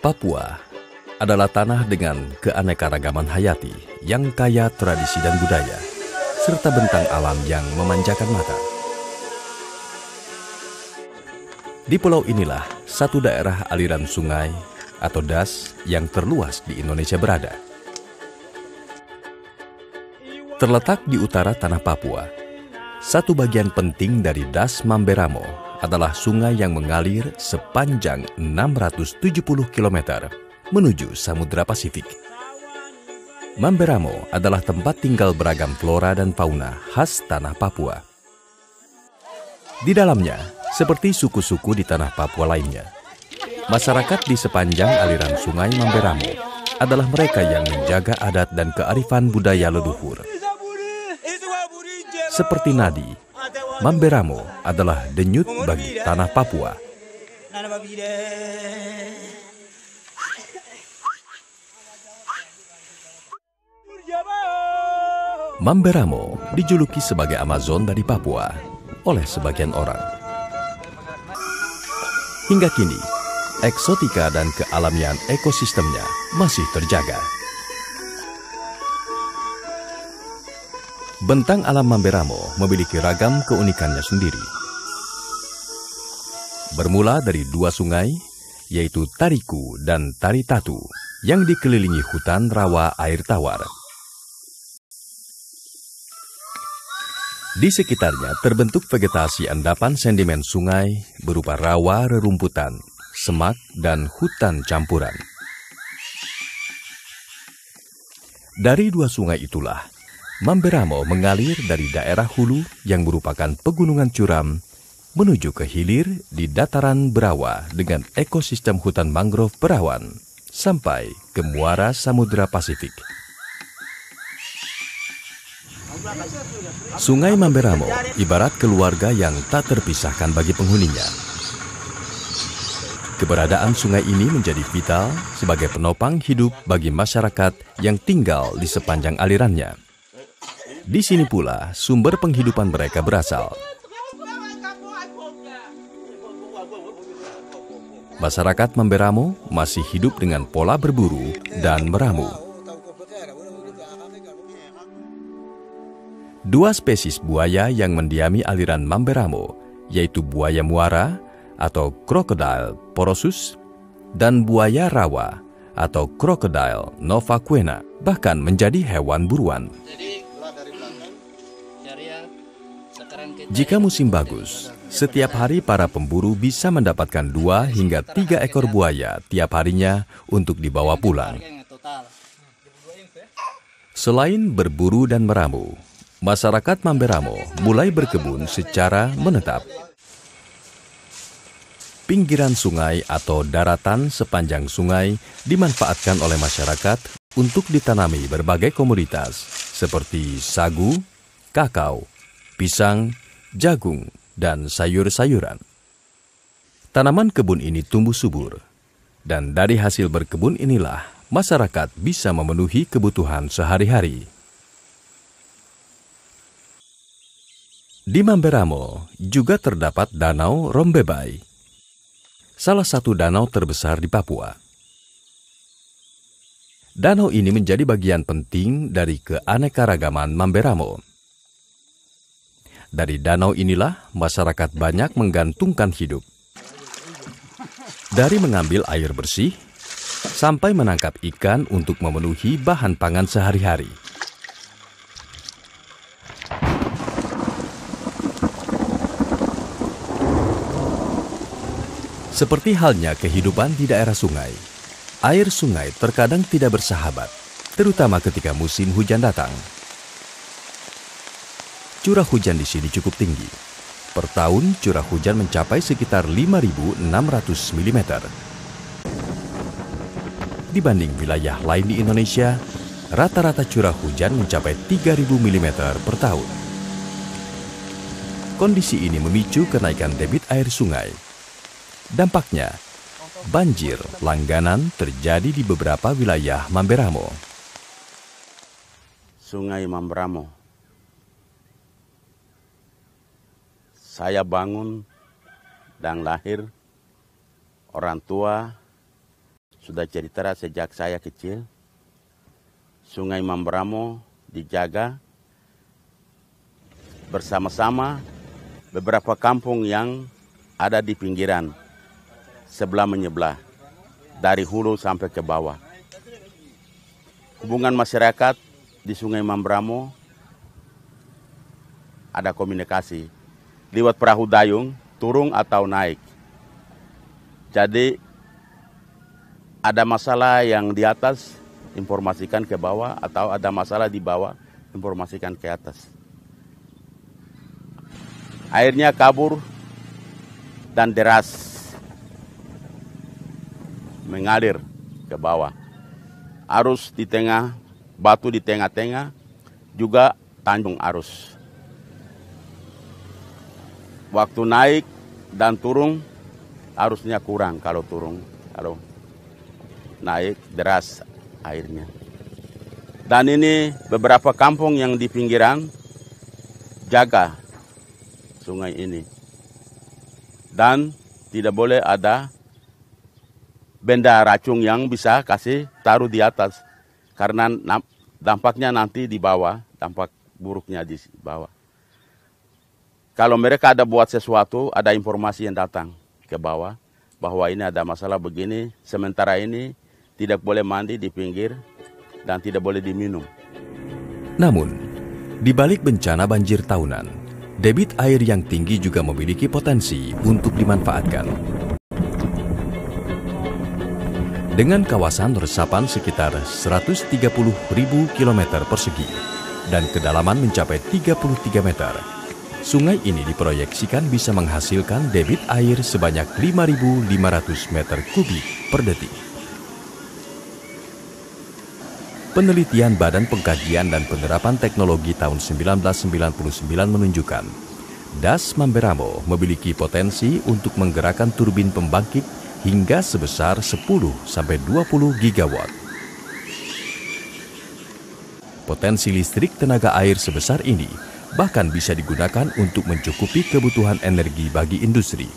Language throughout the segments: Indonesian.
Papua adalah tanah dengan keanekaragaman hayati yang kaya tradisi dan budaya, serta bentang alam yang memanjakan mata. Di pulau inilah satu daerah aliran sungai atau das yang terluas di Indonesia berada. Terletak di utara tanah Papua, satu bagian penting dari das Mamberamo adalah sungai yang mengalir sepanjang 670 km menuju Samudra Pasifik. Mamberamo adalah tempat tinggal beragam flora dan fauna khas tanah Papua. Di dalamnya, seperti suku-suku di tanah Papua lainnya, masyarakat di sepanjang aliran sungai Mamberamo adalah mereka yang menjaga adat dan kearifan budaya leluhur. Seperti nadi, Mamberamo adalah denyut bagi tanah Papua. Mamberamo dijuluki sebagai Amazon dari Papua oleh sebagian orang. Hingga kini, eksotika dan kealamian ekosistemnya masih terjaga. Bentang alam Mamberamo memiliki ragam keunikannya sendiri. Bermula dari dua sungai, yaitu Tariku dan Taritatu, yang dikelilingi hutan rawa air tawar. Di sekitarnya terbentuk vegetasi endapan sedimen sungai berupa rawa rerumputan, semak, dan hutan campuran. Dari dua sungai itulah, Mamberamo mengalir dari daerah hulu yang merupakan pegunungan curam menuju ke hilir di dataran berawa dengan ekosistem hutan mangrove berawan sampai ke muara Samudra Pasifik. Sungai Mamberamo ibarat keluarga yang tak terpisahkan bagi penghuninya. Keberadaan sungai ini menjadi vital sebagai penopang hidup bagi masyarakat yang tinggal di sepanjang alirannya. Di sini pula sumber penghidupan mereka berasal. Masyarakat Mamberamo masih hidup dengan pola berburu dan meramu. Dua spesies buaya yang mendiami aliran Mamberamo, yaitu buaya muara atau Crocodile porosus dan buaya rawa atau Crocodile novaquena, bahkan menjadi hewan buruan. Jika musim bagus, setiap hari para pemburu bisa mendapatkan 2 hingga 3 ekor buaya tiap harinya untuk dibawa pulang. Selain berburu dan meramu, masyarakat Mamberamo mulai berkebun secara menetap. Pinggiran sungai atau daratan sepanjang sungai dimanfaatkan oleh masyarakat untuk ditanami berbagai komoditas seperti sagu, kakao, pisang, jagung, dan sayur-sayuran. Tanaman kebun ini tumbuh subur, dan dari hasil berkebun inilah masyarakat bisa memenuhi kebutuhan sehari-hari. Di Mamberamo juga terdapat Danau Rombebai, salah satu danau terbesar di Papua. Danau ini menjadi bagian penting dari keanekaragaman Mamberamo. Dari danau inilah masyarakat banyak menggantungkan hidup. Dari mengambil air bersih, sampai menangkap ikan untuk memenuhi bahan pangan sehari-hari. Seperti halnya kehidupan di daerah sungai, air sungai terkadang tidak bersahabat, terutama ketika musim hujan datang. Curah hujan di sini cukup tinggi. Per tahun, curah hujan mencapai sekitar 5.600 mm. Dibanding wilayah lain di Indonesia, rata-rata curah hujan mencapai 3.000 mm per tahun. Kondisi ini memicu kenaikan debit air sungai. Dampaknya, banjir langganan terjadi di beberapa wilayah Mamberamo. Sungai Mamberamo. Saya bangun dan lahir, orang tua sudah cerita sejak saya kecil. Sungai Mamberamo dijaga bersama-sama beberapa kampung yang ada di pinggiran, sebelah menyebelah, dari hulu sampai ke bawah. Hubungan masyarakat di Sungai Mamberamo ada komunikasi lewat perahu dayung, turun atau naik. Jadi ada masalah yang di atas, informasikan ke bawah, atau ada masalah di bawah, informasikan ke atas. Airnya kabur dan deras mengalir ke bawah. Arus di tengah, batu di tengah-tengah, juga tanjung arus. Waktu naik dan turun, arusnya kurang kalau turun. Kalau naik, deras airnya. Dan ini beberapa kampung yang di pinggiran jaga sungai ini. Dan tidak boleh ada benda racun yang bisa kasih taruh di atas. Karena dampaknya nanti di bawah, dampak buruknya di bawah. Kalau mereka ada buat sesuatu, ada informasi yang datang ke bawah, bahwa ini ada masalah begini, sementara ini tidak boleh mandi di pinggir, dan tidak boleh diminum. Namun, di balik bencana banjir tahunan, debit air yang tinggi juga memiliki potensi untuk dimanfaatkan. Dengan kawasan resapan sekitar 130.000 km persegi dan kedalaman mencapai 33 meter, sungai ini diproyeksikan bisa menghasilkan debit air sebanyak 5.500 meter kubik per detik. Penelitian Badan Pengkajian dan Penerapan Teknologi tahun 1999 menunjukkan, Das Mamberamo memiliki potensi untuk menggerakkan turbin pembangkit hingga sebesar 10-20 gigawatt. Potensi listrik tenaga air sebesar ini bahkan bisa digunakan untuk mencukupi kebutuhan energi bagi industri,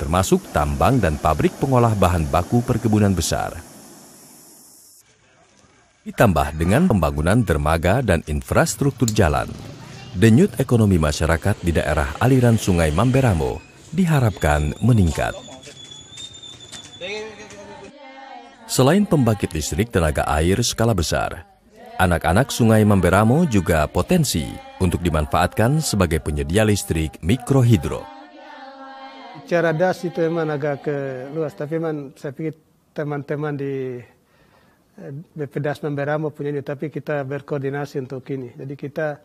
termasuk tambang dan pabrik pengolah bahan baku perkebunan besar. Ditambah dengan pembangunan dermaga dan infrastruktur jalan, denyut ekonomi masyarakat di daerah aliran Sungai Mamberamo diharapkan meningkat. Selain pembangkit listrik tenaga air skala besar, anak-anak Sungai Mamberamo juga potensi untuk dimanfaatkan sebagai penyedia listrik mikrohidro. Cara das itu memang agak luas, tapi memang saya pikir teman-teman di BP Das Mamberamo punya ini, tapi kita berkoordinasi untuk ini. Jadi kita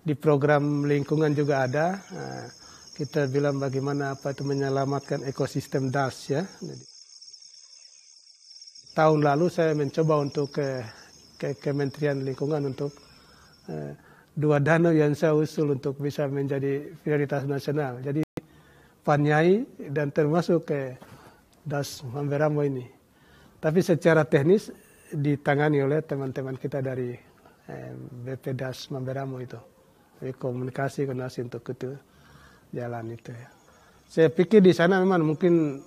di program lingkungan juga ada, kita bilang bagaimana apa itu menyelamatkan ekosistem das ya. Jadi, tahun lalu saya mencoba untuk ke Kementerian Lingkungan untuk 2 danau yang saya usul untuk bisa menjadi prioritas nasional. Jadi Panyai dan termasuk ke Das Mamberamo ini. Tapi secara teknis ditangani oleh teman-teman kita dari BP Das Mamberamo itu. Jadi komunikasi untuk itu jalan itu ya. Saya pikir di sana memang mungkin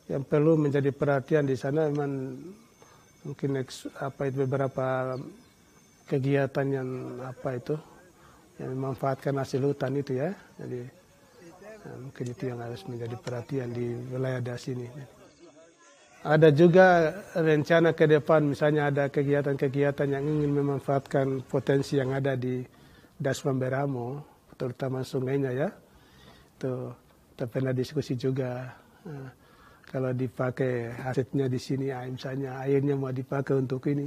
yang perlu menjadi perhatian di sana memang mungkin beberapa kegiatan yang yang memanfaatkan hasil hutan itu ya. Jadi mungkin itu yang harus menjadi perhatian di wilayah das ini. Ada juga rencana ke depan, misalnya ada kegiatan-kegiatan yang ingin memanfaatkan potensi yang ada di Das Mamberamo, terutama sungainya ya. Itu kita pernah diskusi juga. Kalau dipakai asetnya di sini, misalnya airnya mau dipakai untuk ini,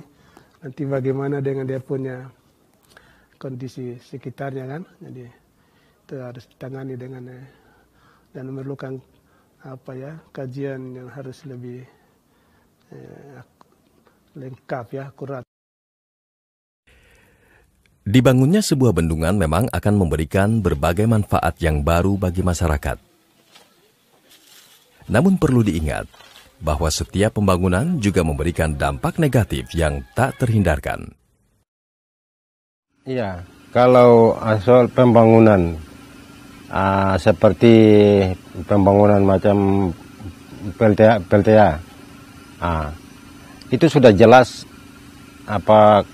nanti bagaimana dengan dia punya kondisi sekitarnya kan? Jadi itu harus ditangani dengan dan memerlukan kajian yang harus lebih lengkap ya, akurat. Dibangunnya sebuah bendungan memang akan memberikan berbagai manfaat yang baru bagi masyarakat. Namun perlu diingat bahwa setiap pembangunan juga memberikan dampak negatif yang tak terhindarkan. Iya, kalau asal pembangunan seperti pembangunan macam PLTA. Nah, itu sudah jelas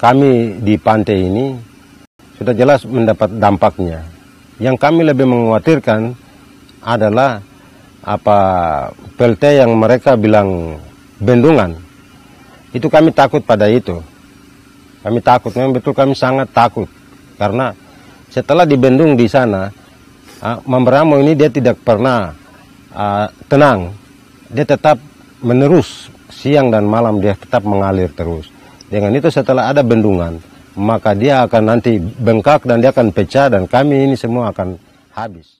kami di pantai ini sudah jelas mendapat dampaknya. Yang kami lebih mengkhawatirkan adalah PLT yang mereka bilang bendungan. Itu kami takut pada itu. Kami takut, memang betul kami sangat takut. Karena setelah dibendung di sana, Mamberamo ini dia tidak pernah tenang. Dia tetap menerus, siang dan malam dia tetap mengalir terus. Dengan itu setelah ada bendungan, maka dia akan nanti bengkak dan dia akan pecah dan kami ini semua akan habis.